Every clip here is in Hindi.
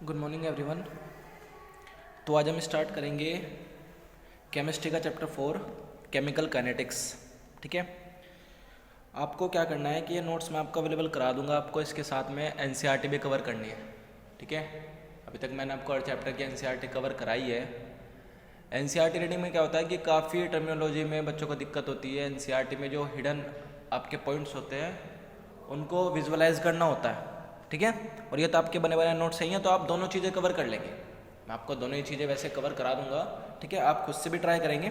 Good morning everyone. तो आज हम स्टार्ट करेंगे केमिस्ट्री का चैप्टर 4 केमिकल काइनेटिक्स। ठीक है, आपको क्या करना है कि ये नोट्स मैं आपको अवेलेबल करा दूंगा, आपको इसके साथ में एनसीईआरटी भी कवर करनी है। ठीक है, अभी तक मैंने आपको हर चैप्टर की एनसीईआरटी कवर कराई है। एनसीईआरटी रीडिंग में क्या होता है कि काफ़ी टर्मिनोलॉजी में बच्चों को दिक्कत होती है। एनसीईआरटी में जो हिडन आपके पॉइंट्स होते हैं उनको विजुअलाइज करना होता है। ठीक है, और ये तो आपके बने बनाए नोट्स सही हैं, तो आप दोनों चीज़ें कवर कर लेंगे। मैं आपको दोनों ही चीज़ें वैसे कवर करा दूंगा। ठीक है, आप खुद से भी ट्राई करेंगे।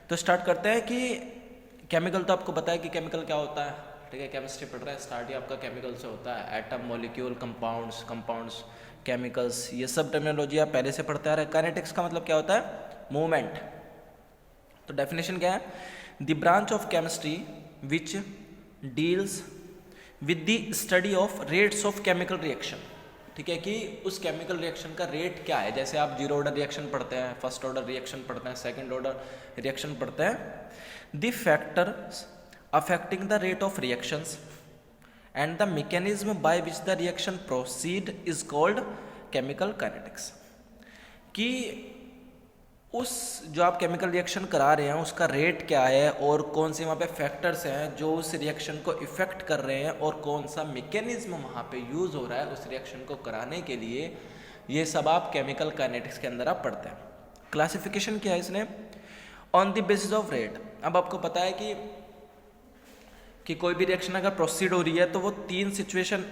तो स्टार्ट करते हैं कि केमिकल तो आपको पता है कि केमिकल क्या होता है। ठीक है, केमिस्ट्री पढ़ रहे हैं, स्टार्ट ही आपका केमिकल से होता है। एटम, मॉलिक्यूल, कंपाउंड्स, केमिकल्स, ये सब टर्मिनोलॉजी आप पहले से पढ़ते आ रहे हैं। काइनेटिक्स का मतलब क्या होता है? मूवमेंट। तो डेफिनेशन क्या है? The branch of chemistry which deals with the study of rates of chemical reaction. ठीक है, कि उस केमिकल रिएक्शन का रेट क्या है। जैसे आप जीरो ऑर्डर रिएक्शन पढ़ते हैं, फर्स्ट ऑर्डर रिएक्शन पढ़ते हैं, सेकंड ऑर्डर रिएक्शन पढ़ते हैं। The factors affecting the rate of reactions and the mechanism by which the reaction proceed is called chemical kinetics. कि उस जो आप केमिकल रिएक्शन करा रहे हैं उसका रेट क्या है और कौन से वहाँ पे फैक्टर्स हैं जो उस रिएक्शन को इफ़ेक्ट कर रहे हैं और कौन सा मैकेनिज्म वहाँ पे यूज़ हो रहा है उस रिएक्शन को कराने के लिए। ये सब आप केमिकल काइनेटिक्स के अंदर आप पढ़ते हैं। क्लासिफिकेशन किया है इसने on the basis of rate. अब आपको पता है कि कोई भी रिएक्शन अगर प्रोसीड हो रही है तो वो तीन सिचुएशन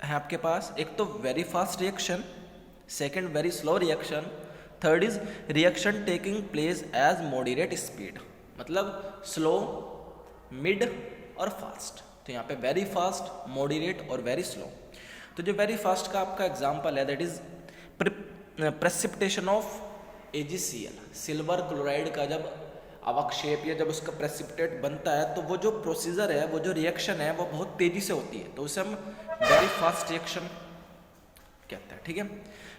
है आपके पास। एक तो very fast reaction, second very slow reaction, third is reaction taking place as moderate speed, मतलब स्लो, मिड और फास्ट। तो यहाँ पे वेरी फास्ट, मॉडरेट और वेरी स्लो। तो जो वेरी फास्ट का आपका एग्जांपल है that is precipitation of AgCl, silver chloride का जब अवक्षेप या जब उसका प्रेसिपिटेट बनता है तो वो जो प्रोसीजर है, वो जो रिएक्शन है वो बहुत तेजी से होती है, तो उसे हम वेरी फास्ट रिएक्शन कहते हैं। ठीक है,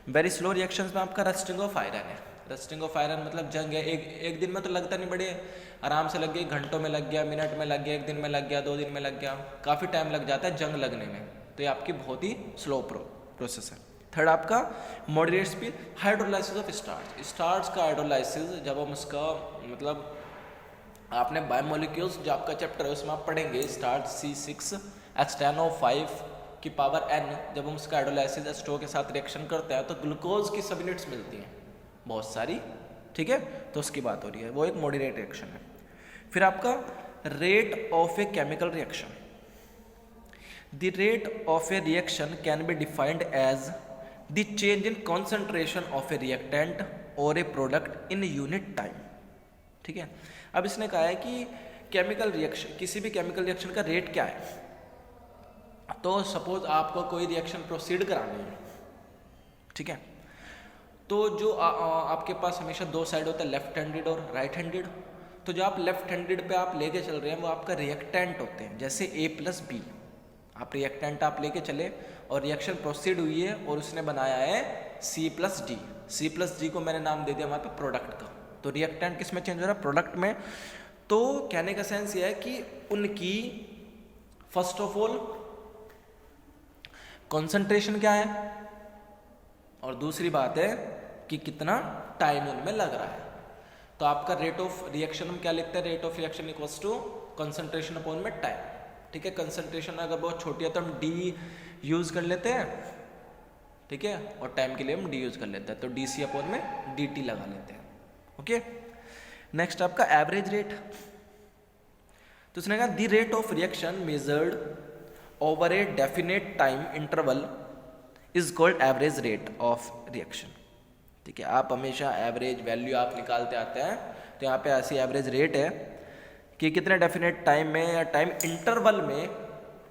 वेरी स्लो रिएक्शंस में आपका रस्टिंग ऑफ आयरन है। रस्टिंग ऑफ आयरन मतलब जंग है। एक दिन में तो लगता नहीं, बड़े आराम से लग गई, घंटों में लग गया, मिनट में लग गया, एक दिन में लग गया, 2 दिन में लग गया, काफ़ी टाइम लग जाता है जंग लगने में। तो ये आपकी बहुत ही स्लो प्रोसेस है। थर्ड आपका moderate speed, hydrolysis of starch. Starch का हाइड्रोलाइसिस जब हम उसका मतलब आपने बायोमोलिक्यूल्स जो आपका चैप्टर है उसमें आप पढ़ेंगे, स्टार्च C6H10O5 की पावर n, जब हम उसका हाइड्रोलाइसिस H2O के साथ रिएक्शन करते हैं तो ग्लूकोज की सब यूनिट्स मिलती हैं बहुत सारी। ठीक है, तो उसकी बात हो रही है, वो एक मॉडरेट रिएक्शन है। फिर आपका rate of a chemical reaction. The rate of a reaction can be defined as the change in concentration of a reactant और a product in unit time. ठीक है, अब इसने कहा है कि केमिकल रिएक्शन, किसी भी केमिकल रिएक्शन का रेट क्या है। तो सपोज आपको कोई रिएक्शन प्रोसीड करानी है, ठीक है, तो जो आपके पास हमेशा दो साइड होता है, लेफ्ट हैंडेड और राइट हैंडेड। तो जो आप लेफ्ट हैंडेड पे आप लेके चल रहे हैं वो आपका रिएक्टेंट होते हैं। जैसे A+B, आप रिएक्टेंट आप लेके चले और रिएक्शन प्रोसीड हुई है और उसने बनाया है C+D। C+D को मैंने नाम दे दिया वहाँ पे प्रोडक्ट का। तो रिएक्टेंट किस में चेंज हो रहा है? प्रोडक्ट में। तो कहने का सेंस ये है कि उनकी फर्स्ट ऑफ ऑल कॉन्सेंट्रेशन क्या है और दूसरी बात है कि कितना टाइम उनमें लग रहा है। तो आपका रेट ऑफ रिएक्शन हम क्या लिखते हैं? Rate of reaction equals to concentration upon में टाइम। ठीक है, कंसंट्रेशन अगर बहुत छोटी है तो हम D यूज कर लेते हैं, ठीक है, और टाइम के लिए हम D यूज कर लेते हैं, तो DC अपॉन में DT लगा लेते हैं। ओके, नेक्स्ट आपका एवरेज रेट। तो उसने कहा the rate of reaction measured over a definite time interval is called average rate of reaction. ठीक है, आप हमेशा एवरेज वैल्यू आप निकालते आते हैं, तो यहाँ पे ऐसी एवरेज रेट है कि कितने डेफिनेट टाइम में या टाइम इंटरवल में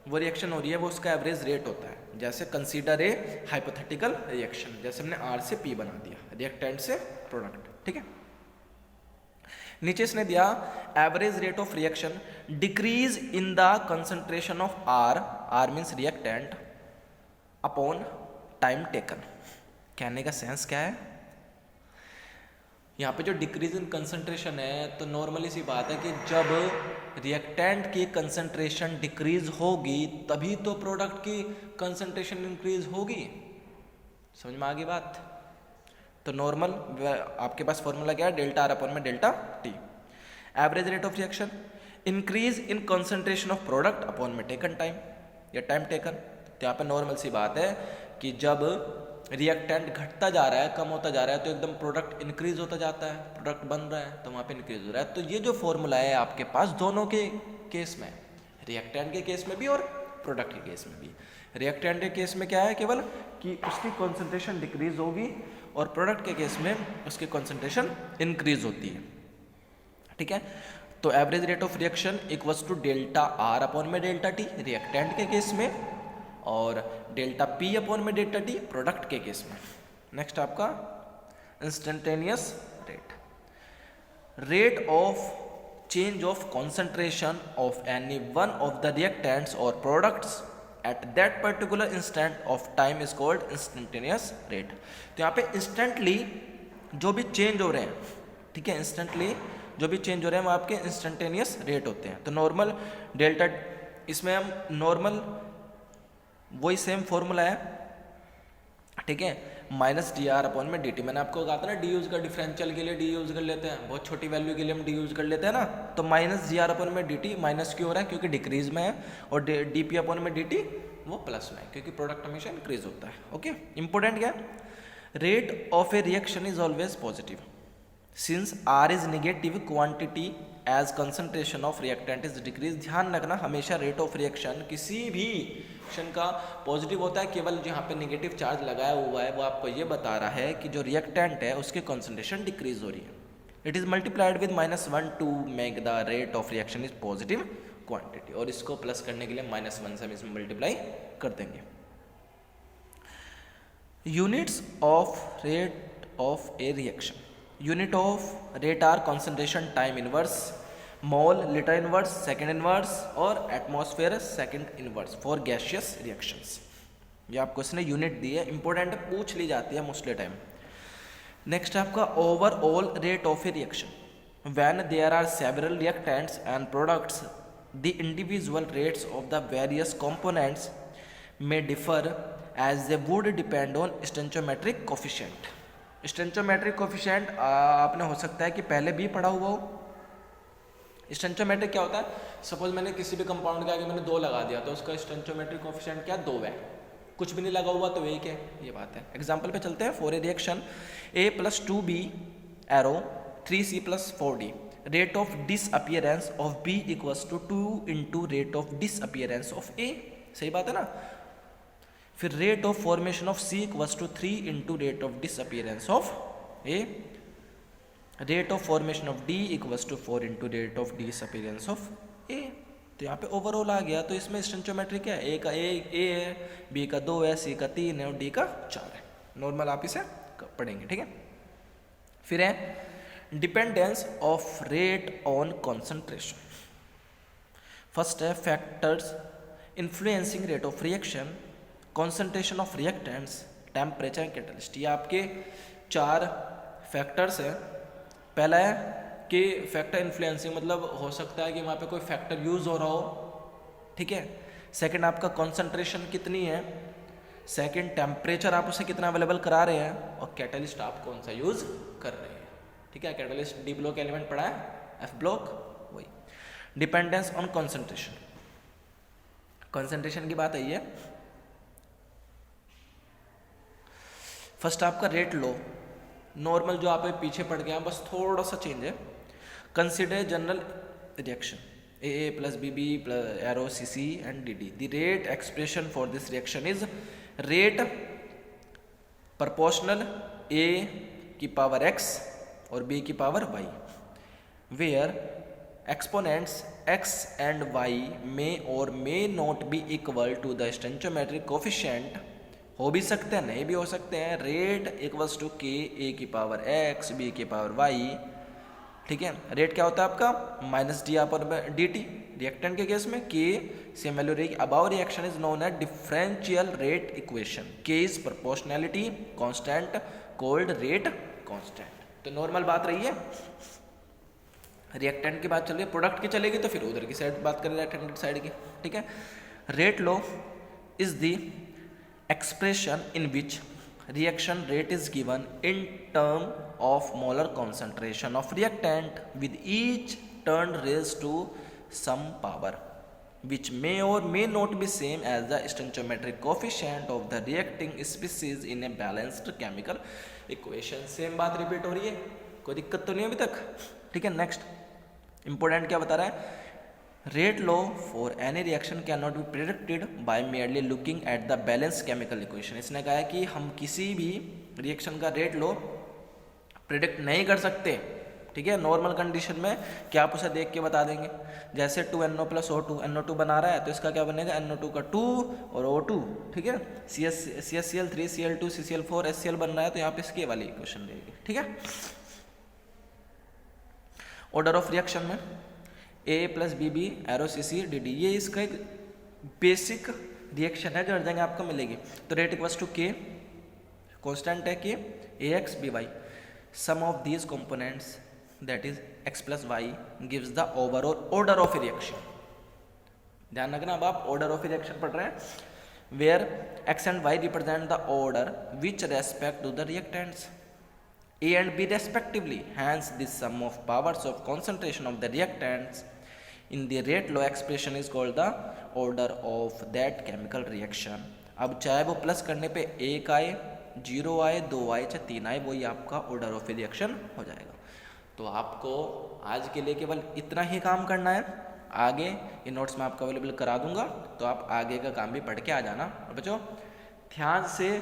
वो रिएक्शन हो रही है, वो उसका एवरेज रेट होता है। जैसे कंसीडर ए हाइपोथेटिकल रिएक्शन, जैसे हमने R से P बना दिया, रिएक्टेंट से प्रोडक्ट। ठीक है, नीचे इसने दिया average rate of reaction decrease in the concentration of R means reactant upon time taken. कहने का सेंस क्या है? यहाँ पे जो डिक्रीज इन कंसंट्रेशन है तो नॉर्मली सी बात है कि जब रिएक्टेंट की कंसंट्रेशन डिक्रीज होगी तभी तो प्रोडक्ट की कंसंट्रेशन इंक्रीज होगी। समझ में आ गई बात? तो नॉर्मल आपके पास फॉर्मूला क्या है, डेल्टा आर अपॉन में delta T. Average rate of reaction, increase in concentration of product upon में टेकन टाइम, या टाइम टेकन। तो यहाँ पे नॉर्मल सी बात है कि जब रिएक्टेंट घटता जा रहा है, कम होता जा रहा है, तो एकदम प्रोडक्ट इंक्रीज होता जाता है, प्रोडक्ट बन रहा है तो वहाँ पे इंक्रीज हो रहा है। तो ये जो फॉर्मूला है आपके पास दोनों के केस में, रिएक्टेंट के केस में भी और प्रोडक्ट के केस में भी। रिएक्टेंट के केस में क्या है केवल कि उसकी कॉन्सेंट्रेशन डिक्रीज होगी, और प्रोडक्ट के केस में उसकी कॉन्सेंट्रेशन इंक्रीज होती है। ठीक है, तो average rate of reaction equals to delta R upon में डेल्टा टी रिएक्टेंट के केस में, और डेल्टा पी अपॉन में डेल्टा टी प्रोडक्ट के केस में। नेक्स्ट आपका instantaneous rate, rate of change of concentration of any one of the reactants और products at that particular instant of time is called instantaneous rate. तो यहाँ पे इंस्टेंटली जो भी चेंज हो रहे हैं, ठीक है, इंस्टेंटली जो भी चेंज हो रहे हैं वो आपके इंस्टेंटेनियस रेट होते हैं। तो नॉर्मल डेल्टा, इसमें हम नॉर्मल वही सेम फॉर्मूला है, ठीक है, माइनस डी आर अपॉन में डी टी। मैंने आपको कहा था ना डी यूज का, डिफरेंशियल के लिए डी यूज कर लेते हैं, बहुत छोटी वैल्यू के लिए हम डी यूज कर लेते हैं ना। तो माइनस डी आर अपॉन में डी टी, माइनस क्यों हो रहा है, क्योंकि डिक्रीज में है, और डी पी अपॉन में डी टी वो प्लस में है, क्योंकि प्रोडक्ट हमेशा इंक्रीज होता है। ओके, इंपॉर्टेंट क्या, rate of a reaction is always positive since R is negative quantity as concentration of reactant is decrease. ध्यान रखना हमेशा रेट ऑफ रिएक्शन किसी भी रिएक्शन का पॉजिटिव होता है, केवल जहाँ पे नेगेटिव चार्ज लगाया हुआ है वो आपको ये बता रहा है कि जो रिएक्टेंट है उसकी कंसंट्रेशन डिक्रीज हो रही है। It is multiplied with -1 to make the rate of reaction is positive quantity, और इसको प्लस करने के लिए -1 से हम इसमें मल्टीप्लाई कर देंगे। Units of rate of a reaction, unit of rate are concentration time inverse, mole litre inverse, second inverse, और atmosphere second inverse for gaseous reactions. ये आपको इसने यूनिट दी है, इंपॉर्टेंट पूछ ली जाती है मोस्टली टाइम। नेक्स्ट आपका overall rate of a reaction, when there are several reactants and products the individual rates of the various components may differ as they would depend on stoichiometric coefficient. Stoichiometric coefficient आपने हो सकता है कि पहले भी पढ़ा हुआ हो। स्टेंचोमेट्रिक क्या होता है, सपोज मैंने किसी भी कंपाउंड के आगे मैंने 2 लगा दिया तो उसका स्टेंचोमेट्रिक कोफिशिएंट क्या 2 है, कुछ भी नहीं लगा हुआ तो 1 है, ये बात है। एग्जांपल पे चलते हैं। For a reaction A + 2B arrow 3C + 4D, rate of disappearance of B equals to 2 × rate of disappearance of A। सही बात है ना। फिर rate of formation of C equals to 3 × rate of disappearance of A। Rate of formation of D equals to 4 × rate of disappearance of A। तो यहाँ पे ओवरऑल आ गया। तो इसमें स्टेंचोमेट्रिक क्या है, A का A है, B का 2 है, C का 3 है और D का 4 है। नॉर्मल आप इसे पढ़ेंगे, ठीक है। फिर है dependence of rate on concentration. First है factors influencing rate of reaction, concentration of reactants, temperature, catalyst. ये आपके 4 फैक्टर्स हैं। पहला है कि फैक्टर इन्फ्लुएंसिंग, मतलब हो सकता है कि वहाँ पे कोई फैक्टर यूज़ हो रहा हो, ठीक है। सेकंड आपका कॉन्सेंट्रेशन कितनी है, सेकंड टेम्परेचर आप उसे कितना अवेलेबल करा रहे हैं, और कैटलिस्ट आप कौन सा यूज़ कर रहे हैं, ठीक है। कैटलिस्ट डी ब्लॉक एलिमेंट पढ़ा है, एफ ब्लॉक वही। डिपेंडेंस ऑन कॉन्सेंट्रेशन, कॉन्सेंट्रेशन की बात आई है। फर्स्ट आपका रेट लो, नॉर्मल जो आप पीछे पड़ गया बस थोड़ा सा चेंज है। Consider general reaction AA + BB + arrow CC and DD. The rate expression for this reaction is rate proportional A की पावर x और B की power y, where exponents x and y may or may not be equal to the stoichiometric coefficient। हो भी सकते हैं, नहीं भी हो सकते हैं। Rate equals to K A की पावर x B की पावर y, ठीक है। रेट क्या होता है आपका -d/dt। रिएक्टेंट के केस में K सेम वैल्यू रहेगी। Above reaction is known as differential rate equation. K is proportionality constant called rate constant. तो नॉर्मल बात रही है, रिएक्टेंट की बात चल रही है, प्रोडक्ट की चलेगी तो फिर उधर की साइड बात करें, रिएक्टेंट साइड की, ठीक है। Rate law is the expression in which reaction rate is given in term of molar concentration of reactant with each turned raised to some power which may or may not be same as the stoichiometric coefficient of the reacting species in a balanced chemical equation. Same बात रिपीट हो रही है, कोई दिक्कत तो नहीं अभी तक? ठीक है, नेक्स्ट इंपॉर्टेंट क्या बता रहा है, rate law for any reaction can not be predicted by merely looking at the balance chemical equation. इसने कहा है कि हम किसी भी रिएक्शन का रेट लॉ प्रिडिक्ट नहीं कर सकते. ठीक है, नॉर्मल कंडीशन में क्या आप उसे देख के बता देंगे. जैसे 2NO + O2, NO2 बना रहा है तो इसका क्या बनेगा, NO2 का 2 और O2. ठीक है, CaCl3 Cl2 CCl4 HCl बन रहा है तो यहाँ पे इसकी वाली इक्वेशन रहेगी. ठीक है, ऑर्डर ऑफ रिएक्शन में A + BB arrow CC DD, ये इसका एक बेसिक रिएक्शन है जो हर जगह आपको मिलेगी. तो rate equals to K, constant है K, AX BY, sum of these components that is X + Y gives the overall order of reaction. ध्यान रखना, अब आप ऑर्डर ऑफ रिएक्शन पढ़ रहे हैं where X and Y represent the order which respect to the reactants A and B respectively. Hence, the sum of powers of concentration of the reactants in the rate law expression is called the order of that chemical reaction. अब चाहे वो प्लस करने पे 1 आए, 0 आए, 2 आए, चाहे 3 आए, वही आपका ऑर्डर ऑफ रिएक्शन हो जाएगा. तो आपको आज के लिए केवल इतना ही काम करना है. आगे ये नोट्स मैं आपको अवेलेबल करा दूंगा, तो आप आगे का काम भी पढ़ के आ जाना. और बच्चों ध्यान से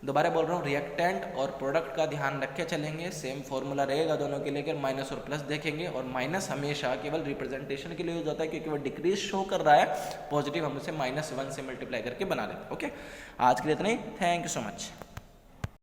दोबारा बोल रहा हूँ, रिएक्टेंट और प्रोडक्ट का ध्यान रख के चलेंगे. सेम फॉर्मूला रहेगा दोनों के लिए, माइनस और प्लस देखेंगे. और माइनस हमेशा केवल रिप्रेजेंटेशन के लिए यूज होता है क्योंकि वो डिक्रीज शो कर रहा है, पॉजिटिव हम उसे -1 से मल्टीप्लाई करके बना लेते हैं. ओके, आज के लिए इतना ही. Thank you so much.